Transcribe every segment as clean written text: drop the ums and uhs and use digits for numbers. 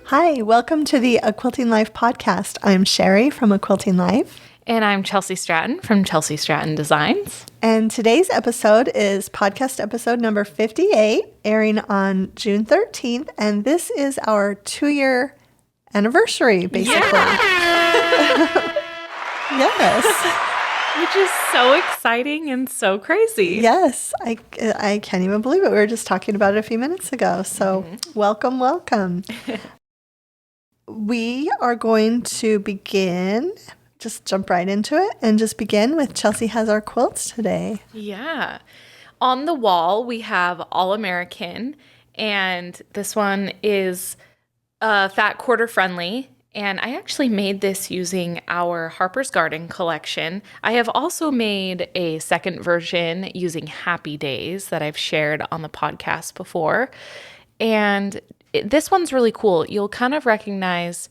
Hi, welcome to the A Quilting Life podcast. I'm Sherri from A Quilting Life. And I'm Chelsi Stratton from Chelsi Stratton Designs. And today's episode is podcast episode number 58, airing on June 13th. And this is our 2-year anniversary, basically. Yeah. Yes. Which is so exciting and so crazy. Yes, I can't even believe it. We were just talking about it a few minutes ago. So welcome. We are going to begin, just jump right into it and just begin with Chelsi has our quilts today. Yeah. On the wall, we have All American, and this one is fat quarter friendly. And I actually made this using our Harper's Garden collection. I have also made a second version using Happy Days that I've shared on the podcast before. And this one's really cool. You'll kind of recognize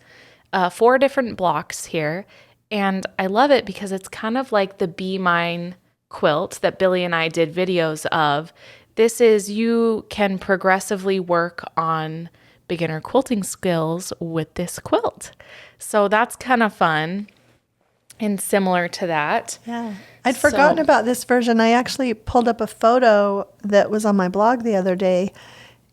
4 different blocks here. And I love it because it's kind of like the Be Mine quilt that Billy and I did videos of. This is, you can progressively work on beginner quilting skills with this quilt. So that's kind of fun and similar to that. Yeah. I'd forgotten about this version. I actually pulled up a photo that was on my blog the other day,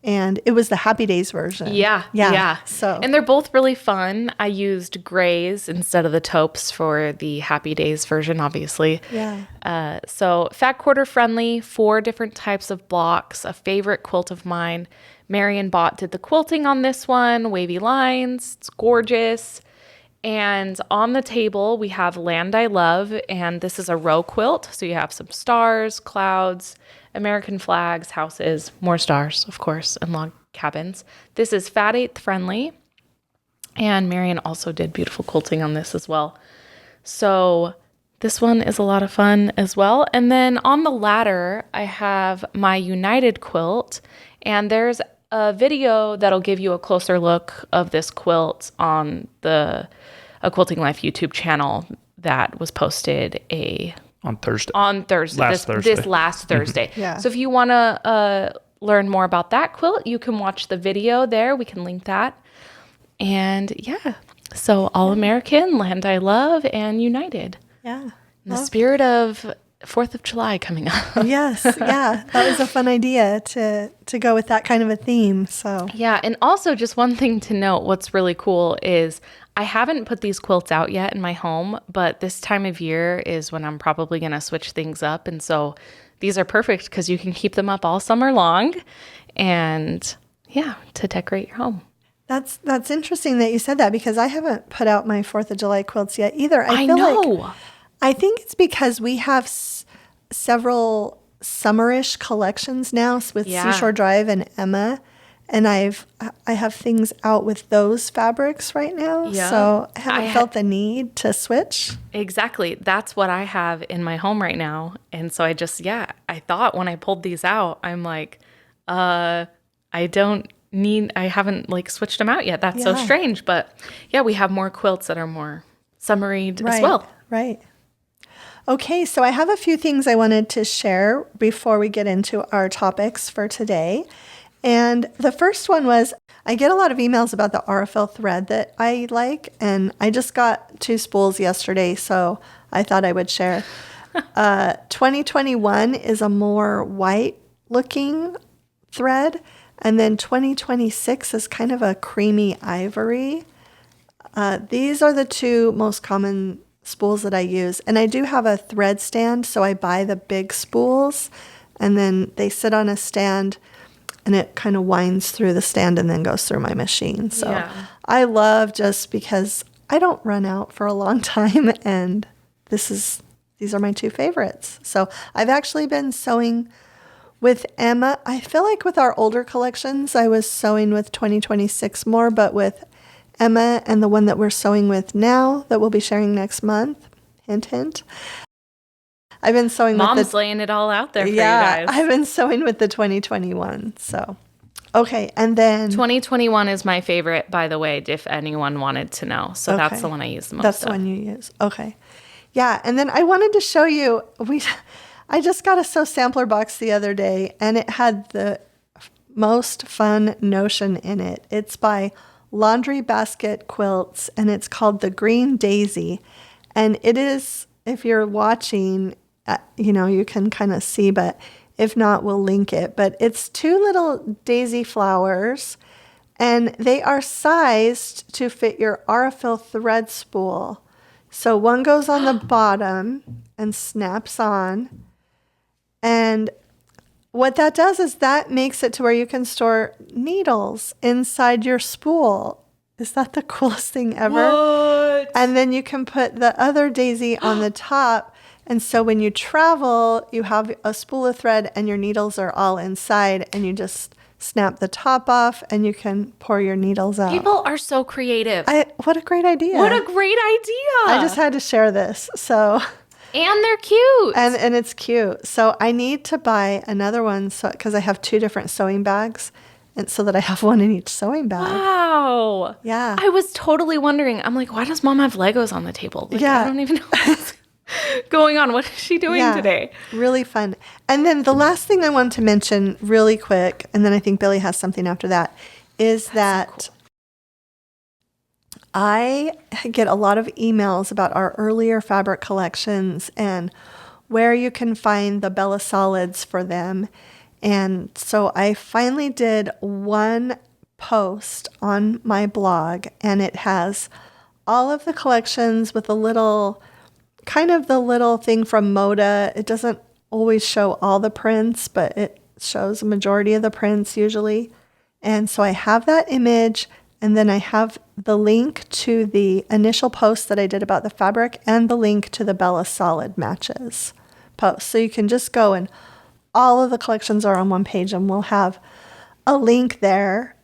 and it was the Happy Days version. Yeah. So, and they're both really fun. I used grays instead of the taupes for the Happy Days version, obviously. Yeah. So fat quarter friendly, 4 different types of blocks, a favorite quilt of mine. Marion Bott did the quilting on this one, wavy lines, it's gorgeous. And on the table, we have Land I Love, and this is a row quilt. So you have some stars, clouds, American flags, houses, more stars, of course, and log cabins. This is fat 8th friendly, and Marion also did beautiful quilting on this as well. So this one is a lot of fun as well. And then on the ladder, I have my United quilt, and there's a video that'll give you a closer look of this quilt on the A Quilting Life YouTube channel that was posted on Thursday. This last Thursday. Yeah. So if you want to learn more about that quilt, you can watch the video there. We can link that. And yeah, so All American, Land I Love, and United. Yeah. In the spirit of 4th of July coming up. Yes. Yeah. That was a fun idea to go with that kind of a theme. So yeah. And also just one thing to note, what's really cool is I haven't put these quilts out yet in my home, but this time of year is when I'm probably going to switch things up. And so these are perfect because you can keep them up all summer long and yeah, to decorate your home. That's interesting that you said that because I haven't put out my 4th of July quilts yet either. I know. I think it's because we have several summerish collections now with Seashore Drive and Emma, and I have things out with those fabrics right now. Yeah. So I haven't felt the need to switch. Exactly. That's what I have in my home right now. And so I thought when I pulled these out, I'm like, I haven't like switched them out yet. That's so strange. But yeah, we have more quilts that are more summaried as well. Right. Okay, so I have a few things I wanted to share before we get into our topics for today. And the first one was, I get a lot of emails about the RFL thread that I like, and I just got 2 spools yesterday, so I thought I would share. 2021 is a more white-looking thread, and then 2026 is kind of a creamy ivory. These are the 2 most common spools that I use. And I do have a thread stand, so I buy the big spools, and then they sit on a stand, and it kind of winds through the stand and then goes through my machine. So I love, just because I don't run out for a long time, and these are my 2 favorites. So I've actually been sewing with Emma. I feel like with our older collections, I was sewing with 2026 more, but with Emma and the one that we're sewing with now that we'll be sharing next month, hint, hint. I've been sewing Mom's laying it all out there for you guys. I've been sewing with the 2021. So, okay. And then 2021 is my favorite, by the way, if anyone wanted to know. So that's the one I use the most. That's the one you use. Okay. Yeah. And then I wanted to show you, I just got a sew sampler box the other day, and it had the most fun notion in it. It's by laundry basket quilts, and it's called the Green Daisy. And it is, if you're watching, you can kind of see, but if not, we'll link it. But it's 2 little daisy flowers, and they are sized to fit your Aurifil thread spool. So one goes on the bottom and snaps on. And what that does is that makes it to where you can store needles inside your spool. Is that the coolest thing ever? What? And then you can put the other daisy on the top. And so when you travel, you have a spool of thread and your needles are all inside, and you just snap the top off and you can pour your needles out. People are so creative. What a great idea. What a great idea. I just had to share this. So, and they're cute. and it's cute. So I need to buy another one because I have 2 different sewing bags, and so that I have one in each sewing bag. Wow. Yeah. I was totally wondering. I'm like, why does Mom have Legos on the table? Like, Yeah. I don't even know what's going on. What is she doing today? Really fun. And then the last thing I want to mention really quick, and then I think Billy has something after that, is that so cool. I get a lot of emails about our earlier fabric collections and where you can find the Bella Solids for them. And so I finally did one post on my blog, and it has all of the collections with the little thing from Moda. It doesn't always show all the prints, but it shows a majority of the prints usually. And so I have that image, and then I have the link to the initial post that I did about the fabric and the link to the Bella Solid matches post. So you can just go, and all of the collections are on one page, and we'll have a link there.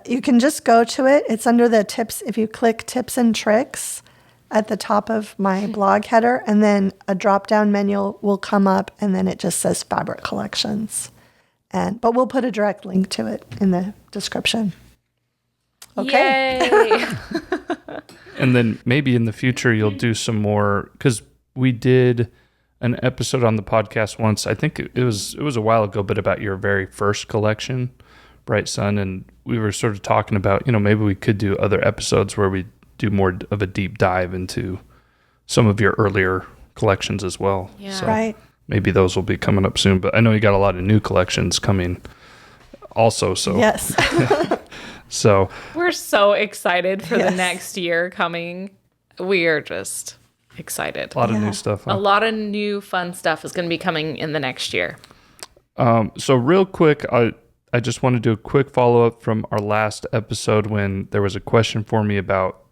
You can just go to it. It's under the tips. If you click tips and tricks at the top of my blog header, and then a drop-down menu will come up, and then it just says fabric collections. But we'll put a direct link to it in the description. Okay. Yay. And then maybe in the future you'll do some more, because we did an episode on the podcast once. I think it was a while ago, but about your very first collection, Bright Sun, and we were sort of talking about, maybe we could do other episodes where we do more of a deep dive into some of your earlier collections as well. Yeah. So Right. maybe those will be coming up soon, but I know you got a lot of new collections coming also. So Yes. so We're so excited for the Yes. next year coming. We are just excited. a lot of Yeah. new stuff. A lot of new fun stuff is going to be coming in the next year. So real quick, I just want to do a quick follow-up from our last episode when there was a question for me about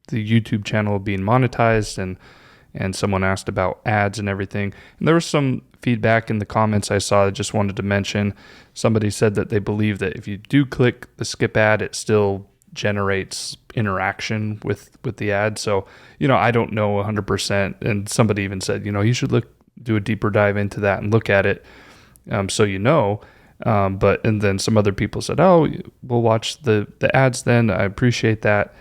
the YouTube channel being monetized, and someone asked about ads and everything. And there was some feedback in the comments I saw. I just wanted to mention. Somebody said that they believe that if you do click the skip ad, it still generates interaction with the ad. So, I don't know 100%. And somebody even said, you should do a deeper dive into that and look at it. And then some other people said, oh, we'll watch the ads then. I appreciate that.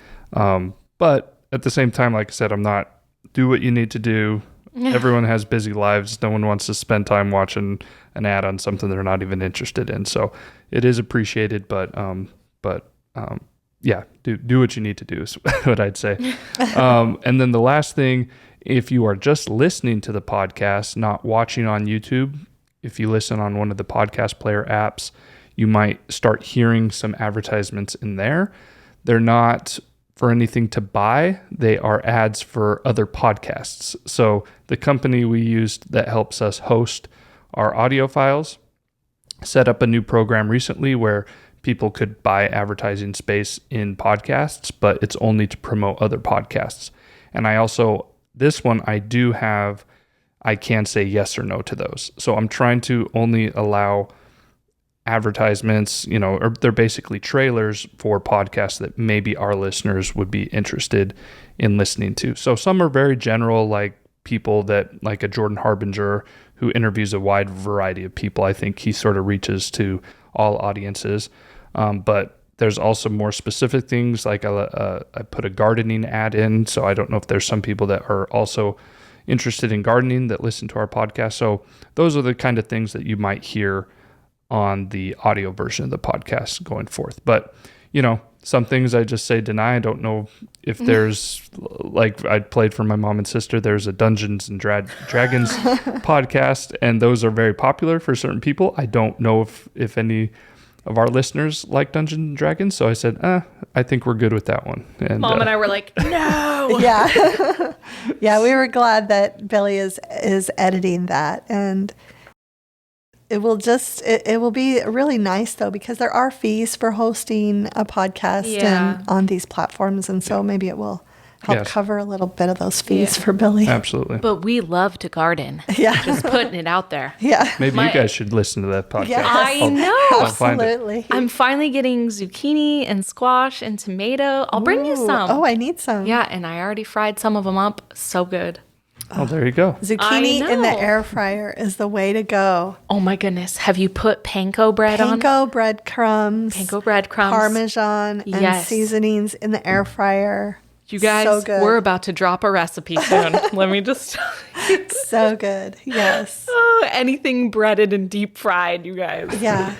But at the same time, like I said, I'm not, do what you need to do. Everyone has busy lives. No one wants to spend time watching an ad on something they're not even interested in. So it is appreciated, but yeah, do what you need to do is what I'd say. And then the last thing, if you are just listening to the podcast, not watching on YouTube, if you listen on one of the podcast player apps, you might start hearing some advertisements in there. They're not for anything to buy. They are ads for other podcasts. So the company we used that helps us host our audio files set up a new program recently where people could buy advertising space in podcasts, but it's only to promote other podcasts. And this one I do have, I can say yes or no to those. So I'm trying to only allow advertisements, or they're basically trailers for podcasts that maybe our listeners would be interested in listening to. So some are very general, like people that, like a Jordan Harbinger who interviews a wide variety of people. I think he sort of reaches to all audiences. But there's also more specific things, like I put a gardening ad in. So I don't know if there's some people that are also interested in gardening that listen to our podcast. So those are the kind of things that you might hear on the audio version of the podcast going forth. But, Some things I just say deny. I don't know if there's, like, I played for my mom and sister. There's a Dungeons and Dragons podcast, and those are very popular for certain people. I don't know if any of our listeners like Dungeons and Dragons. So I said, I think we're good with that one. And Mom and I were like, no. Yeah. Yeah, we were glad that Billy is editing that. And it will be really nice, though, because there are fees for hosting a podcast and on these platforms. And so maybe it will help cover a little bit of those fees for Billy. Absolutely. But we love to garden. Yeah. Just putting it out there. Yeah. Maybe you guys should listen to that podcast. Yes. I know. Absolutely. I'm finally getting zucchini and squash and tomato. I'll bring you some. Oh, I need some. Yeah, and I already fried some of them up. So good. Oh, there you go. Zucchini I in the know. air fryer is the way to go. Oh my goodness. Have you put panko bread on? Panko breadcrumbs. Panko breadcrumbs. Parmesan and Yes. seasonings in the air fryer. You guys, so good. we're about to drop a recipe soon. Let me just... So good. Yes. Oh, anything breaded and deep fried, you guys. Yeah.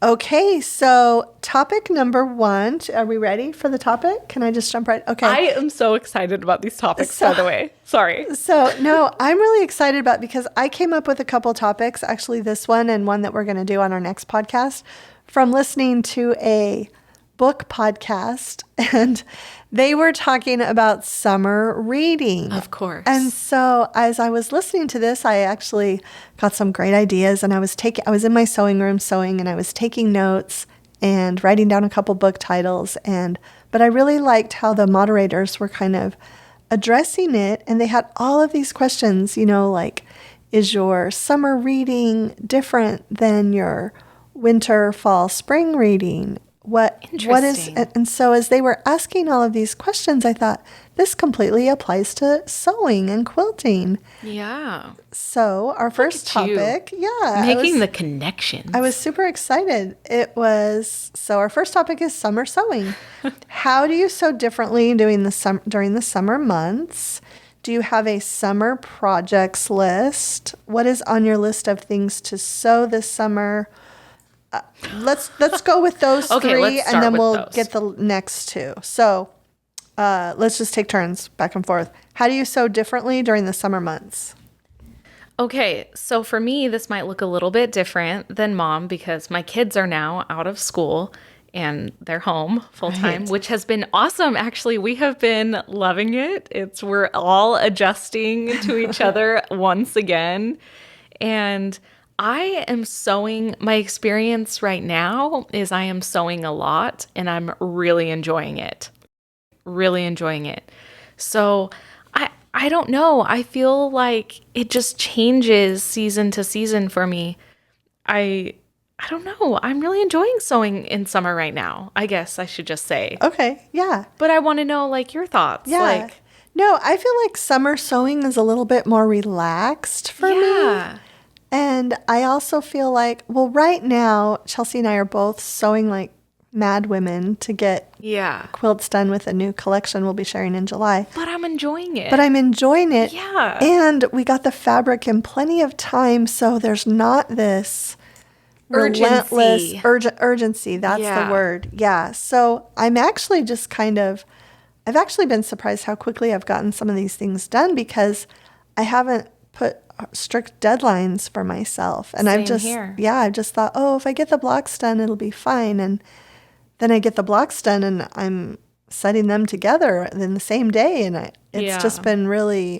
Okay, so topic number 1. Are we ready for the topic? Can I just jump right? Okay. I am so excited about these topics, by the way. Sorry. So, no, I'm really excited about because I came up with a couple topics, actually this one and one that we're going to do on our next podcast, from listening to a book podcast, and they were talking about summer reading. Of course. And so as I was listening to this, I actually got some great ideas, and I was in my sewing room sewing, and I was taking notes and writing down a couple book titles, but I really liked how the moderators were kind of addressing it, and they had all of these questions, like, is your summer reading different than your winter, fall, spring reading? What is, Interesting. and so as they were asking all of these questions, I thought this completely applies to sewing and quilting. Yeah. So our first at you. topic, Making the connections. I was super excited. So our first topic is summer sewing. How do you sew differently during the summer months? Do you have a summer projects list? What is on your list of things to sew this summer? Let's go with those Okay, three, let's and start then with we'll those. get the next two. So let's just take turns back and forth. How do you sew differently during the summer months? Okay, so for me, this might look a little bit different than Mom because my kids are now out of school and they're home full time, Right. which has been awesome. Actually, we have been loving it. We're all adjusting to each other once again. And I am sewing. My experience right now is I am sewing a lot and I'm really enjoying it. Really enjoying it. So I don't know. I feel like it just changes season to season for me. I don't know. I'm really enjoying sewing in summer right now. I guess I should just say. Okay, yeah. But I want to know like your thoughts. Yeah. Like, No, I feel like summer sewing is a little bit more relaxed for me. yeah. And I also feel like, well, right now, Chelsea and I are both sewing like mad women to get Yeah. quilts done with a new collection we'll be sharing in July. But I'm enjoying it. But I'm enjoying it. Yeah. And we got the fabric in plenty of time, so there's not this relentless urgency. That's Yeah. the word. Yeah. So I'm actually just I've actually been surprised how quickly I've gotten some of these things done because I haven't put strict deadlines for myself. And I've Same here. I've just thought, oh, if I get the blocks done, it'll be fine. And then I get the blocks done and I'm setting them together in the same day. And it's just been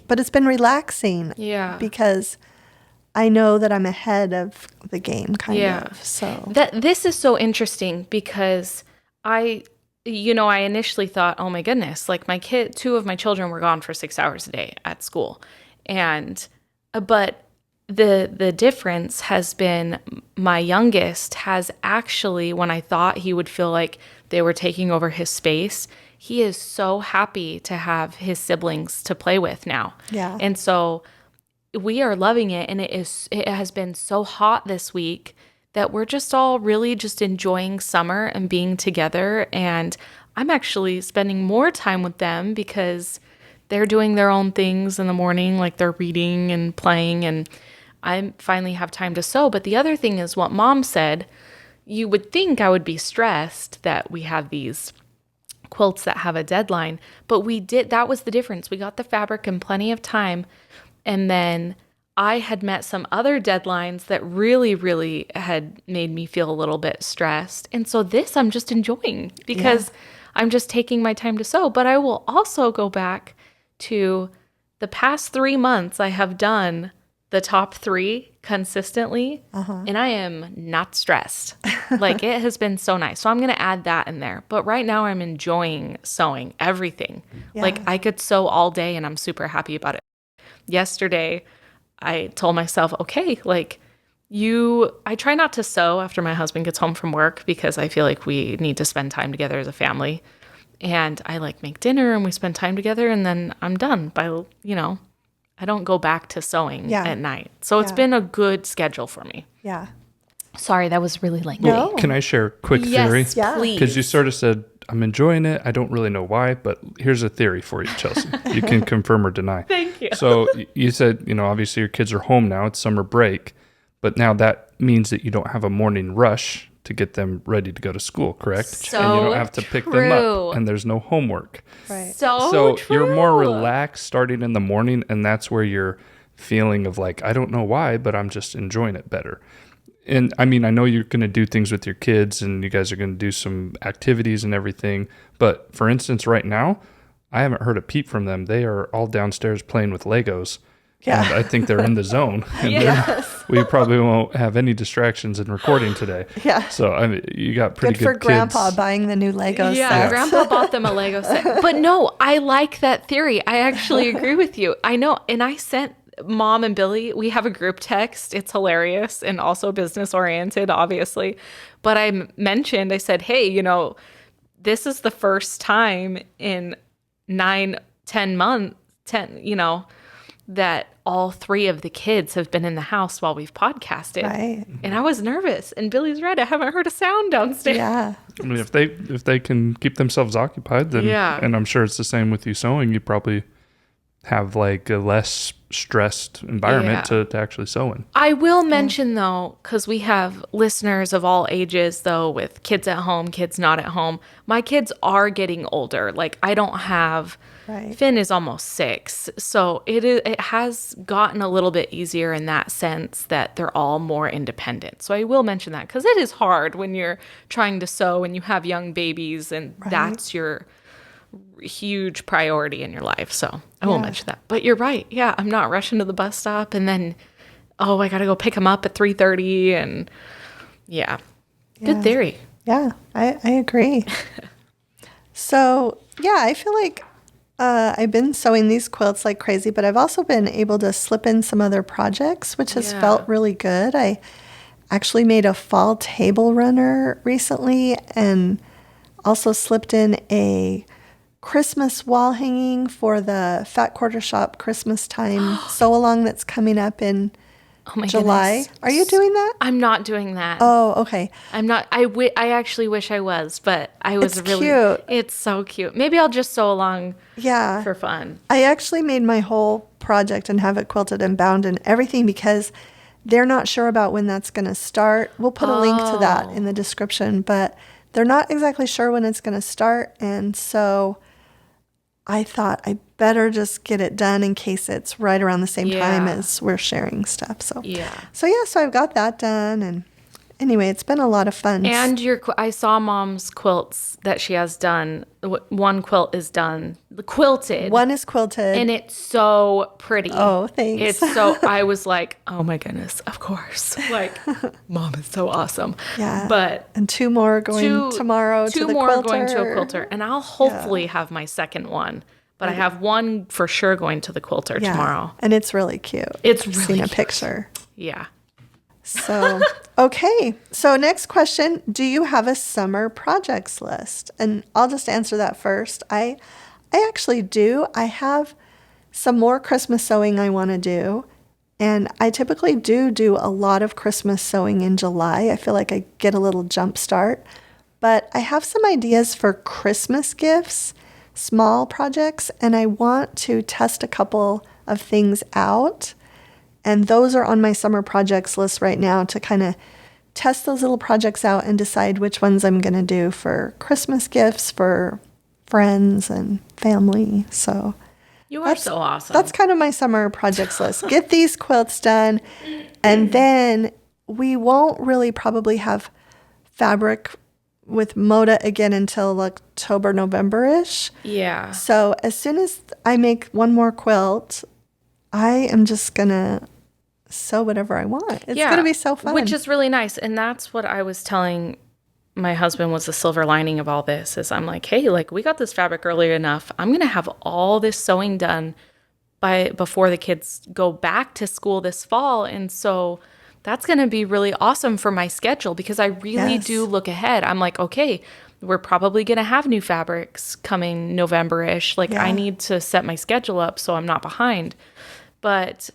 but it's been relaxing. Yeah. Because I know that I'm ahead of the game kind Yeah. of. So This is so interesting because I initially thought, oh my goodness, like two of my children were gone for 6 hours a day at school. But the difference has been my youngest has actually, when I thought he would feel like they were taking over his space, he is so happy to have his siblings to play with now. Yeah. And so we are loving it. And it has been so hot this week that we're just all really just enjoying summer and being together. And I'm actually spending more time with them because they're doing their own things in the morning, like they're reading and playing, and I finally have time to sew. But the other thing is what Mom said, you would think I would be stressed that we have these quilts that have a deadline, but that was the difference. We got the fabric in plenty of time. And then I had met some other deadlines that really, really had made me feel a little bit stressed. And so this I'm just enjoying because I'm just taking my time to sew. But I will also go back to the past 3 months. I have done the top 3 consistently, and I am not stressed. Like, it has been so nice. So I'm going to add that in there. But right now I'm enjoying sewing everything. Yeah. Like, I could sew all day and I'm super happy about it. Yesterday, I told myself, okay, like I try not to sew after my husband gets home from work because I feel like we need to spend time together as a family. And I make dinner and we spend time together and then I'm done I don't go back to sewing at night. So it's been a good schedule for me. Yeah. Sorry, that was really lengthy. No. Can I share a quick theory? Yes, please. Because you sort of said, I'm enjoying it. I don't really know why, but here's a theory for you, Chelsea. You can confirm or deny. Thank you. So you said, obviously your kids are home now. It's summer break. But now that means that you don't have a morning rush to get them ready to go to school, correct? So and you don't have to pick them up, and there's no homework. Right. So you're more true. relaxed starting in the morning, and that's where your feeling of I don't know why, but I'm just enjoying it better. And I mean, I know you're going to do things with your kids and you guys are going to do some activities and everything. But for instance, right now, I haven't heard a peep from them. They are all downstairs playing with Legos. Yeah. And I think they're in the zone. And we probably won't have any distractions in recording today. Yeah. So I mean, you got pretty good for kids. Grandpa buying the new Lego set. Yeah, Grandpa bought them a Lego set. But no, I like that theory. I actually agree with you. I know. And I sent Mom and Billy, we have a group text. It's hilarious and also business oriented, obviously. But I said, hey, this is the first time in 9-10 months, that all 3 of the kids have been in the house while we've podcasted. Right. And I was nervous. And Billy's right. I haven't heard a sound downstairs. Yeah. I mean, if they can keep themselves occupied, then, and I'm sure it's the same with you sewing, you probably have a less stressed environment to actually sew in. I will mention though, because we have listeners of all ages though, with kids at home, kids not at home. My kids are getting older. I don't have, Finn is almost 6. So it has gotten a little bit easier in that sense that they're all more independent. So I will mention that because it is hard when you're trying to sew and you have young babies and that's your huge priority in your life. So I won't mention that. But you're right. Yeah, I'm not rushing to the bus stop and then, I got to go pick them up at 3:30 and good theory. Yeah, I agree. So, I feel like I've been sewing these quilts like crazy, but I've also been able to slip in some other projects, which has felt really good. I actually made a fall table runner recently and also slipped in a Christmas wall hanging for the Fat Quarter Shop Christmas time sew along that's coming up in July. Goodness. Are you doing that? I'm not doing that. Oh, okay. I'm not. I actually wish I was, but I was It's really cute. It's so cute. Maybe I'll just sew along for fun. I actually made my whole project and have it quilted and bound and everything because they're not sure about when that's going to start. We'll put a link to that in the description, but they're not exactly sure when it's going to start. And so I thought I better just get it done in case it's right around the same time as we're sharing stuff. So so I've got that done, and anyway, it's been a lot of fun. And I saw Mom's quilts that she has done. One quilt is done, quilted. One is quilted, and it's so pretty. Oh, thanks. It's so. I was like, oh my goodness, of course. Mom is so awesome. Yeah. And 2 more going tomorrow to the quilter. 2 more going to a quilter, and I'll hopefully have my second one. But I have one for sure going to the quilter tomorrow. And it's really cute. It's really seen cute. a picture. Yeah. So, okay. So next question, do you have a summer projects list? And I'll just answer that first. I actually do. I have some more Christmas sewing I want to do. And I typically do a lot of Christmas sewing in July. I feel like I get a little jump start. But I have some ideas for Christmas gifts, small projects, and I want to test a couple of things out. And those are on my summer projects list right now to kind of test those little projects out and decide which ones I'm going to do for Christmas gifts, for friends and family. So You are so awesome. that's kind of my summer projects list. Get these quilts done, and then we won't really probably have fabric with Moda again until October, November-ish. Yeah. So as soon as I make one more quilt, I am just going to sew whatever I want. It's going to be so fun. Which is really nice. And that's what I was telling my husband was the silver lining of all this is I'm like, hey, like we got this fabric early enough. I'm going to have all this sewing done before the kids go back to school this fall. And so that's going to be really awesome for my schedule because I really do look ahead. I'm like, okay, we're probably going to have new fabrics coming November-ish. Like I need to set my schedule up so I'm not behind. But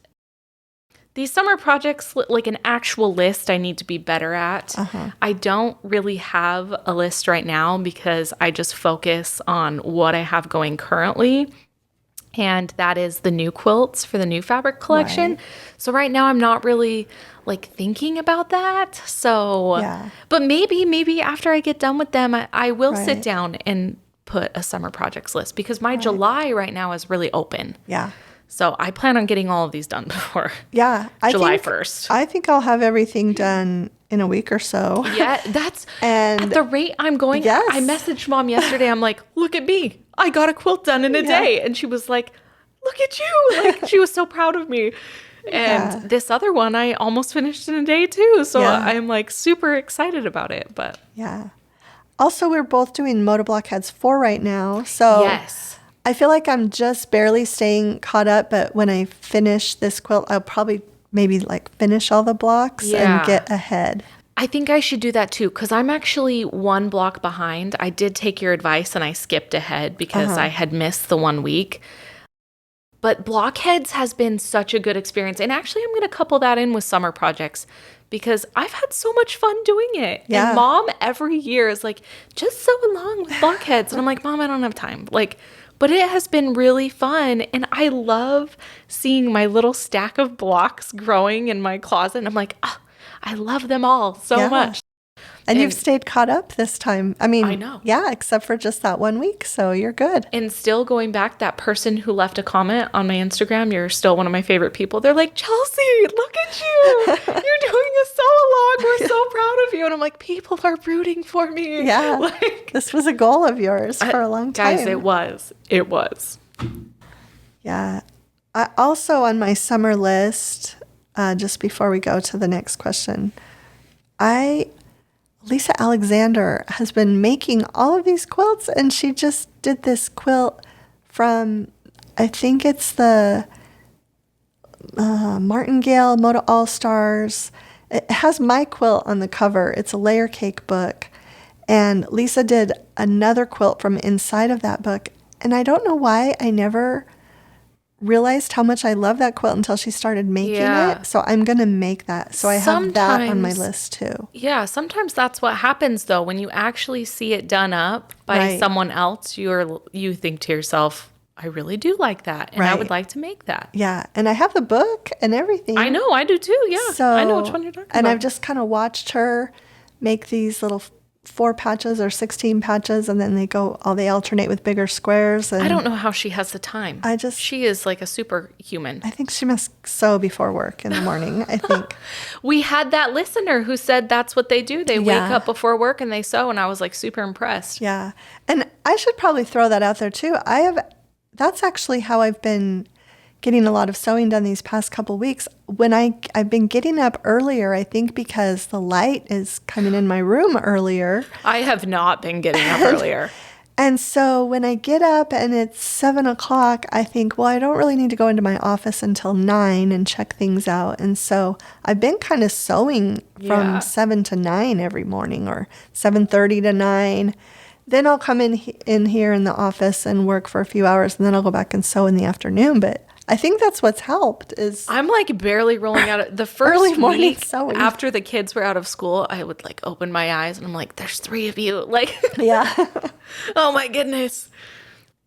these summer projects, like an actual list, I need to be better at. I don't really have a list right now because I just focus on what I have going currently. And that is the new quilts for the new fabric collection. Right. So right now I'm not really like thinking about that. So, but maybe after I get done with them, I will sit down and put a summer projects list because my July right now is really open. Yeah. So I plan on getting all of these done before July 1st. I think I'll have everything done in a week or so. Yeah, and at the rate I'm going. Yes. I messaged Mom yesterday. I'm like, look at me. I got a quilt done in a day. And she was like, look at you. Like she was so proud of me. And this other one, I almost finished in a day too. So I'm like super excited about it. But also, we're both doing Moda Blockheads 4 right now. So I feel like I'm just barely staying caught up, but when I finish this quilt, I'll probably maybe like finish all the blocks and get ahead. I think I should do that too, because I'm actually one block behind. I did take your advice and I skipped ahead because I had missed the 1 week. But Blockheads has been such a good experience. And actually, I'm going to couple that in with summer projects because I've had so much fun doing it. Yeah. And Mom every year is like, just sew along with Blockheads. And I'm like, Mom, I don't have time. But it has been really fun, and I love seeing my little stack of blocks growing in my closet, and I'm like, I love them all so much. And you've stayed caught up this time. I mean, I know. Yeah, except for just that 1 week, so you're good. And still going back, that person who left a comment on my Instagram, you're still one of my favorite people. They're like, Chelsea, look at you. You're doing a sew-along. We're so proud of you. And I'm like, people are rooting for me. Yeah, this was a goal of yours for a long time. Guys, it was. It was. Yeah. I also, on my summer list, just before we go to the next question, Lisa Alexander has been making all of these quilts, and she just did this quilt from, I think it's the Martingale Moda All-Stars. It has my quilt on the cover. It's a layer cake book. And Lisa did another quilt from inside of that book. And I don't know why I never realized how much I love that quilt until she started making it. So I'm going to make that. So I have that on my list too. Yeah, sometimes that's what happens though. When you actually see it done up by someone else, you think to yourself, I really do like that. And I would like to make that. Yeah. And I have the book and everything. I know, I do too. Yeah. So, I know which one you're talking about. And I've just kind of watched her make these little 4 patches or 16 patches, and then they alternate with bigger squares. And I don't know how she has the time. She is like a superhuman. I think she must sew before work in the morning, I think. We had that listener who said that's what they do. They wake up before work and they sew, and I was like super impressed. Yeah. And I should probably throw that out there too. That's actually how I've been getting a lot of sewing done these past couple weeks. When I've been getting up earlier, I think because the light is coming in my room earlier. I have not been getting up earlier. And so when I get up and it's 7 o'clock, I think, well, I don't really need to go into my office until 9 and check things out. And so I've been kind of sewing from 7 to 9 every morning, or 7:30 to 9. Then I'll come in here in the office and work for a few hours, and then I'll go back and sew in the afternoon. But I think that's what's helped is I'm like barely rolling out the first early morning week sewing. After the kids were out of school. I would like open my eyes and I'm like, there's 3 of you. Like, yeah. Oh my goodness.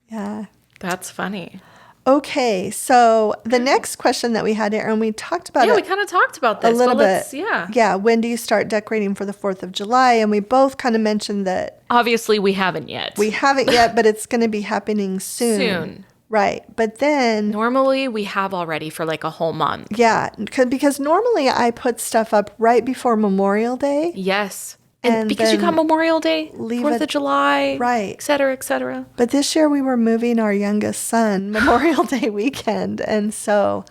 Yeah. That's funny. Okay, so the next question that we had, Erin, we talked about Yeah, it we kind of talked about a this. little but bit. let's, yeah. Yeah, when do you start decorating for the 4th of July? And we both kind of mentioned that Obviously, we haven't yet. we haven't yet, but it's going to be happening soon. Soon. Right. But then, Normally, we have already for like a whole month. yeah, because normally I put stuff up right before Memorial Day. Yes. And And because you got then Memorial Day, leave 4th it- of July, right. et cetera, et cetera. But this year we were moving our youngest son Memorial Day weekend. And so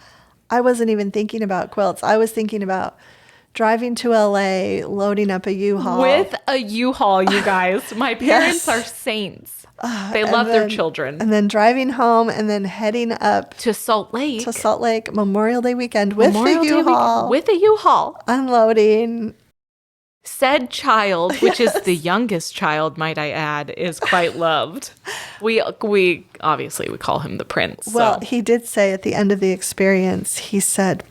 I wasn't even thinking about quilts. I was thinking about driving to LA, loading up a U-Haul. With a U-Haul, you guys. My parents Yes. are saints. They love their children. And then driving home and then heading up To Salt Lake. to Salt Lake Memorial Day weekend with Memorial the Day U-Haul. with a U-Haul. Unloading. Said child, which is the youngest child, might I add, is quite loved. We obviously we call him the prince. Well, so. he did say at the end of the experience, he said,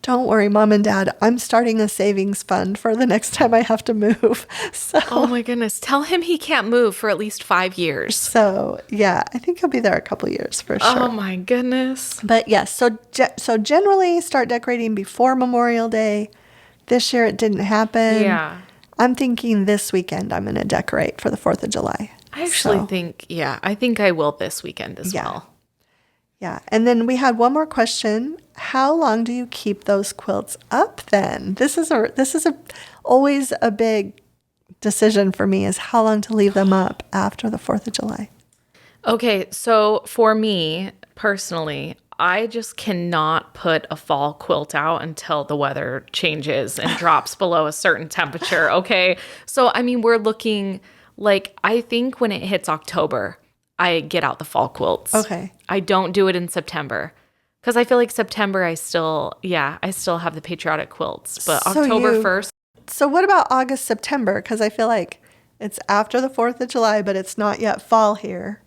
"Don't worry, Mom and Dad, I'm starting a savings fund for the next time I have to move." So, Oh my goodness. Tell him he can't move for at least 5 years. so yeah, I think he'll be there a couple years for sure. Oh my goodness. But yes, so generally start decorating before Memorial Day. This year it didn't happen. Yeah. I'm thinking this weekend I'm going to decorate for the 4th of July. I actually So, think, I think I will this weekend as Yeah. well. yeah. And then we had one more question. How long do you keep those quilts up then? This is always a big decision for me, is how long to leave them up after the 4th of July. Okay, so for me personally, I just cannot put a fall quilt out until the weather changes and drops below a certain temperature. Okay. So, I mean, we're looking like, I think when it hits October, I get out the fall quilts. Okay. I don't do it in September because I feel like September, I still have the patriotic quilts. But So October you- 1st, So what about August, September? Because I feel like it's after the 4th of July, but it's not yet fall here.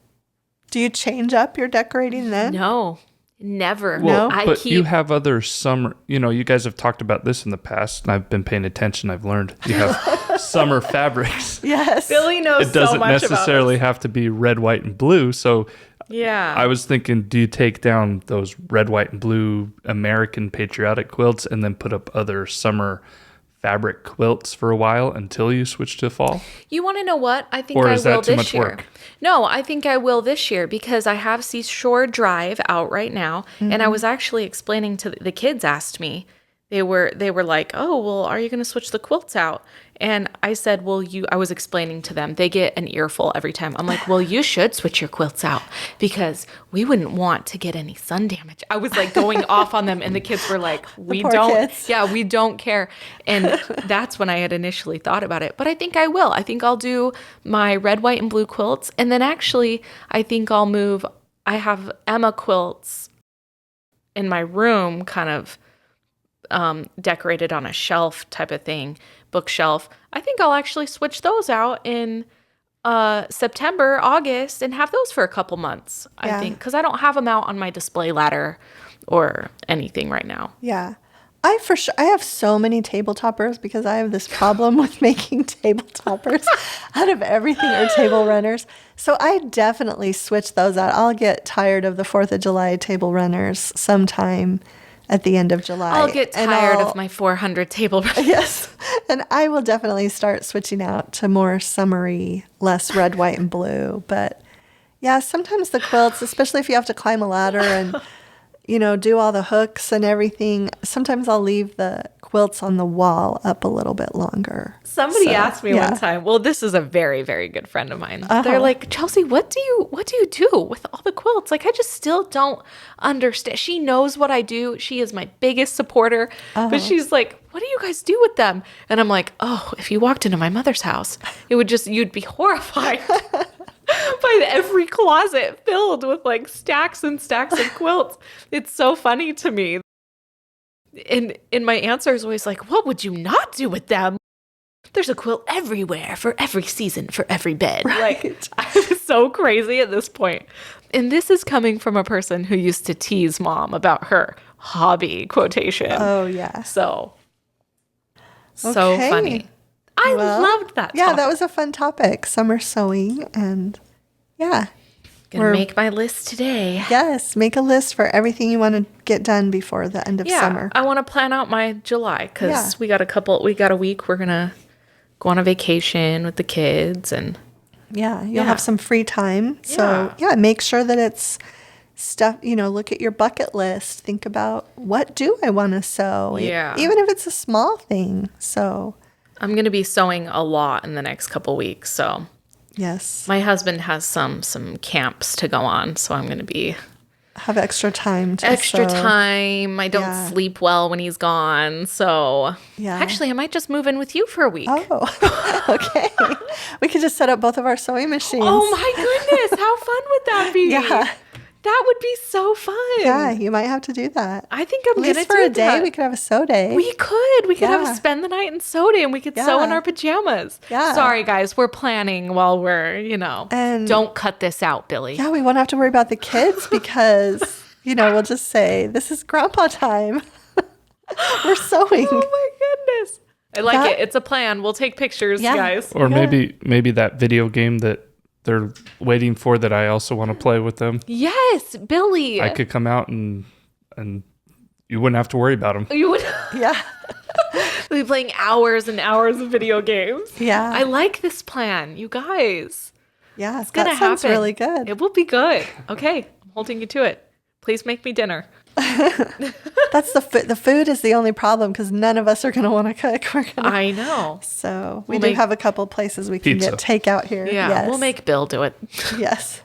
Do you change up your decorating then? no, never. No? I But keep. you have other summer, you guys have talked about this in the past, and I've been paying attention. I've learned you have summer fabrics. Yes. Billy knows It doesn't so much necessarily about have to be red, white, and blue. So this. Yeah. I was thinking, do you take down those red, white, and blue American patriotic quilts and then put up other summer fabric quilts for a while until you switch to fall? You want to know what? I think Or I is that will too this much year. work? No, I think I will this year because I have Seashore Drive out right now, and I was actually explaining to the kids. Asked me, they were like, "Oh, well, are you going to switch the quilts out?" And I said, "Well, I was explaining to them. They get an earful every time. I'm like, "Well, you should switch your quilts out because we wouldn't want to get any sun damage." I was like going off on them, and the kids were like, "We poor don't, kids. yeah, we don't care." And that's when I had initially thought about it. But I think I will. I think I'll do my red, white, and blue quilts. And then actually, I think I'll move. I have Emma quilts in my room, kind of decorated on a shelf type of thing, bookshelf. I think I'll actually switch those out in September, August, and have those for a couple months. Yeah. I think because I don't have them out on my display ladder or anything right now. Yeah. I have so many table toppers because I have this problem with making table toppers out of everything or table runners. So I definitely switch those out. I'll get tired of the 4th of July table runners sometime at the end of July. I'll get And tired of my 400 table runners. Yes. And I will definitely start switching out to more summery, less red, white, and blue. But yeah, sometimes the quilts, especially if you have to climb a ladder and, do all the hooks and everything, sometimes I'll leave the quilts on the wall up a little bit longer. Somebody So, asked me yeah. one time. Well, this is a very, very good friend of mine. They're like, "Chelsea, what do you do with all the quilts? Like, I just still don't understand." She knows what I do. She is my biggest supporter. But she's like, "What do you guys do with them?" And I'm like, "Oh, if you walked into my mother's house, you'd be horrified." By every closet filled with like stacks and stacks of quilts. It's so funny to me. And my answer is always like, "What would you not do with them?" There's a quilt everywhere for every season, for every bed. Right. Like, I was so crazy at this point. And this is coming from a person who used to tease mom about her hobby quotation. Oh, yeah. So Okay. funny. I Well, loved that. Yeah, topic. that was a fun topic. Summer sewing and yeah. Gonna make my list today. Yes, make a list for everything you want to get done before the end of summer. I want to plan out my July because we got a week. We're gonna go on a vacation with the kids and you'll have some free time. So make sure that it's stuff, look at your bucket list. Think about, what do I want to sew? Yeah. Even if it's a small thing. So I'm gonna be sewing a lot in the next couple weeks. So yes, my husband has some camps to go on, so I'm gonna be have extra time to extra sew. time. I don't sleep well when he's gone, so actually I might just move in with you for a week. Oh, okay. We could just set up both of our sewing machines. Oh my goodness, how fun would that be? Yeah. That would be so fun. Yeah, you might have to do that. I think I'm going to do that. At least for a day, we could have a sew day. We could have spend the night in sew day and we could sew in our pajamas. Yeah. Sorry, guys. We're planning while we're, And don't cut this out, Billy. Yeah, we won't have to worry about the kids because, we'll just say, this is grandpa time. We're sewing. Oh my goodness. I like it. It's a plan. We'll take pictures, guys. Or maybe that video game that they're waiting for that I also want to play with them. Yes, Billy. I could come out and you wouldn't have to worry about them. You would. Yeah. We'll be playing hours and hours of video games. Yeah. I like this plan, you guys. Yeah, It's gonna sounds happen. really good. It will be good. Okay, I'm holding you to it. Please make me dinner. That's the food is the only problem because none of us are going to want to cook. I know. So we do have a couple places we can pizza. get takeout here. Yeah, yes. we'll make Bill do it. Yes.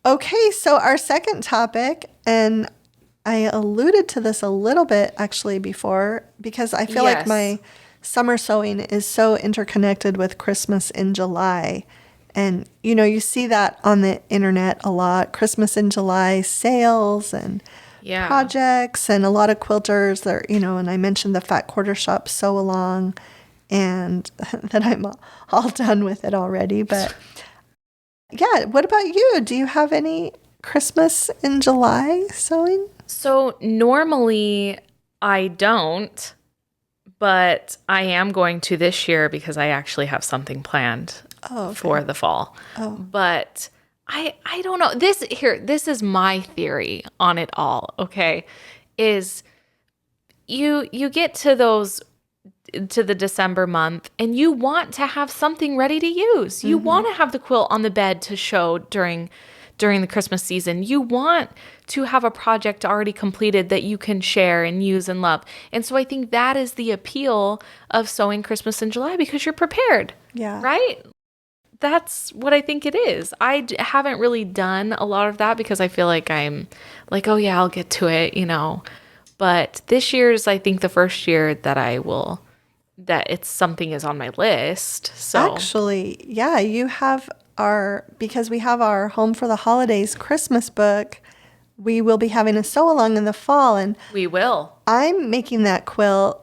Okay, so our second topic, and I alluded to this a little bit actually before because I feel like my summer sewing is so interconnected with Christmas in July. And, you see that on the internet a lot, Christmas in July sales and projects, and a lot of quilters that, and I mentioned the Fat Quarter Shop Sew Along, and that I'm all done with it already. But yeah, what about you? Do you have any Christmas in July sewing? So normally I don't, but I am going to this year because I actually have something planned for the fall. But I don't know. This is my theory on it all, okay? Is you get to the December month and you want to have something ready to use. You want to have the quilt on the bed to show during the Christmas season. You want to have a project already completed that you can share and use and love. And so I think that is the appeal of sewing Christmas in July because you're prepared. Yeah. Right? That's what I think it is. I haven't really done a lot of that because I feel like I'm like, oh yeah, I'll get to it, But this year's, I think, the first year that it's something is on my list. So actually, yeah, you have because we have our Home for the Holidays Christmas book, we will be having a sew along in the fall, and we will. I'm making that quilt.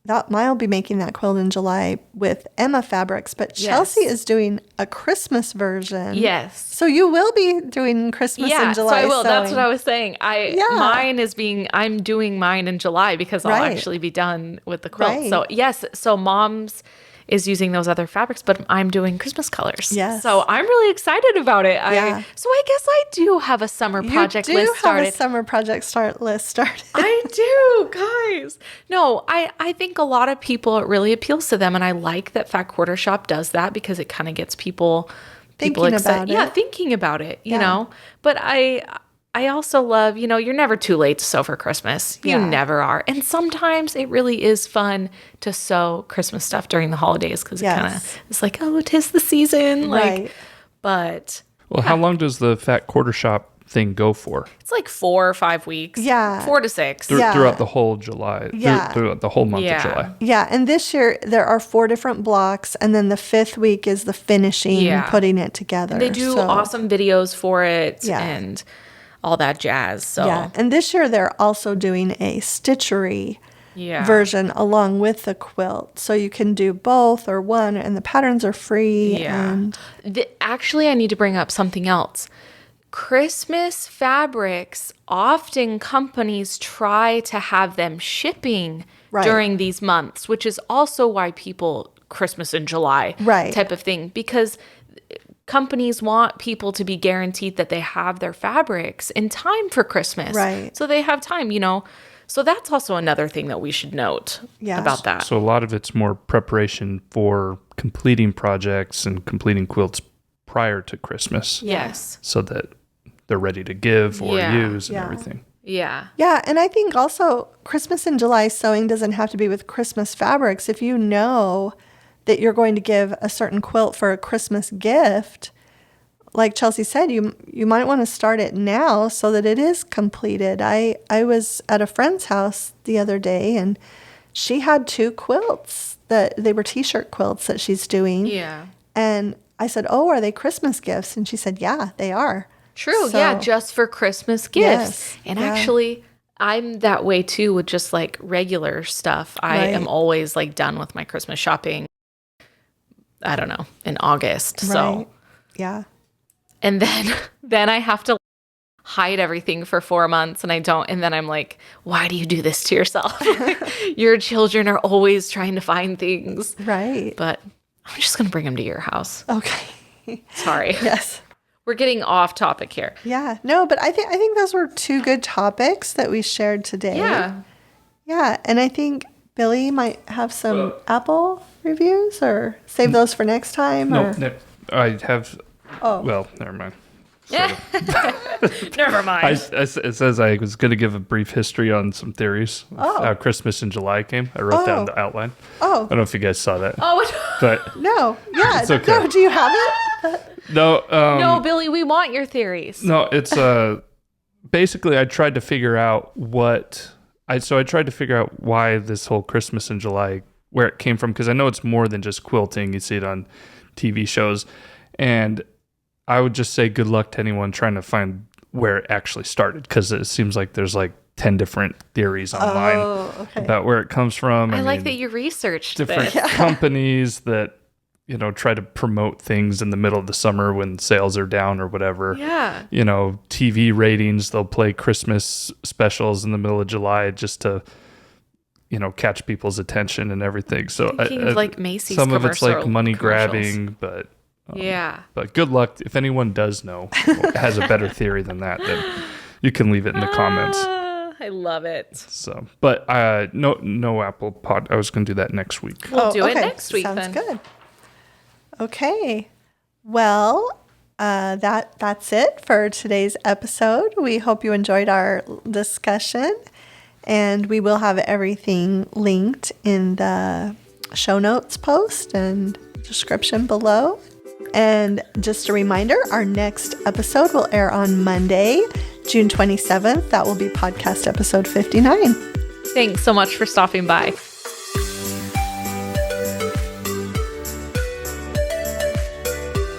I'll be making that quilt in July with Emma Fabrics, but Chelsea is doing a Christmas version. Yes. So you will be doing Christmas in July. So I will. Sewing. That's what I was saying. I'm doing mine in July because I'll actually be done with the quilt. Right. So yes, so Mom's is using those other fabrics, but I'm doing Christmas colors. Yes. So I'm really excited about it. Yeah. So I guess I do have a summer project list started. You do have a summer project list started. I do, guys. No, I think a lot of people, it really appeals to them. And I like that Fat Quarter Shop does that because it kind of gets people thinking about it. Yeah, thinking about it, you know. But I also love, you're never too late to sew for Christmas. You never are. And sometimes it really is fun to sew Christmas stuff during the holidays because it kind of is like, oh, 'tis the season. Right. But. Well, how long does the Fat Quarter Shop thing go for? It's like 4 or 5 weeks. Yeah. 4 to 6. Throughout the whole July. Yeah. Throughout the whole month of July. Yeah. And this year there are 4 different blocks. And then the 5th week is the finishing and putting it together. They do awesome videos for it and all that jazz. So and this year they're also doing a stitchery version along with the quilt, so you can do both or one, and the patterns are free. And actually, I need to bring up something else. Christmas fabrics, often companies try to have them shipping during these months, which is also why people Christmas in July type of thing, because companies want people to be guaranteed that they have their fabrics in time for Christmas. Right. So they have time, So that's also another thing that we should note about that. So a lot of it's more preparation for completing projects and completing quilts prior to Christmas. Yes. So that they're ready to give or use and everything. Yeah. Yeah, and I think also Christmas in July sewing doesn't have to be with Christmas fabrics. If you know that you're going to give a certain quilt for a Christmas gift, like Chelsea said, you might want to start it now so that it is completed. I was at a friend's house the other day, and she had 2 quilts that they were t-shirt quilts that she's doing. Yeah. And I said, "Oh, are they Christmas gifts?" And she said, "Yeah, they are." True. So- yeah. Just for Christmas gifts. Yes, And yeah. actually, I'm that way too with just like regular stuff. I Right. am always like done with my Christmas shopping. I don't know, in August. Right. So, Yeah. and then I have to hide everything for 4 months and then I'm like, why do you do this to yourself? Your children are always trying to find things. Right. But I'm just going to bring them to your house. Okay. Sorry. Yes. We're getting off topic here. Yeah. No, but I think those were 2 good topics that we shared today. Yeah. Yeah, and I think Billy might have some Apple reviews, or save those for next time. No, or? I have. Oh. Well, never mind. Yeah. Never mind. It says I was going to give a brief history on some theories of how Christmas in July came. I wrote down the outline. Oh. I don't know if you guys saw that. Oh, But No. Yeah. It's okay. No, do you have it? no. no, Billy, we want your theories. No, it's basically I tried to figure out I tried to figure out why this whole Christmas in July, where it came from, because I know it's more than just quilting. You see it on TV shows, and I would just say good luck to anyone trying to find where it actually started, because it seems like there's like 10 different theories online about where it comes from. I like mean, that you researched different this. companies that try to promote things in the middle of the summer when sales are down or whatever. Yeah. TV ratings, they'll play Christmas specials in the middle of July just to catch people's attention and everything. So Thinking of like Macy's some of it's like commercial- money commercials. grabbing, but Yeah. but good luck if anyone does know, has a better theory than that, then you can leave it in the comments. I love it. So, but no Apple Pod. I was going to do that next week. We'll do it next week Sounds then. good. Okay. Well, that's it for today's episode. We hope you enjoyed our discussion, and we will have everything linked in the show notes post and description below. And just a reminder, our next episode will air on Monday, June 27th. That will be podcast episode 59. Thanks so much for stopping by.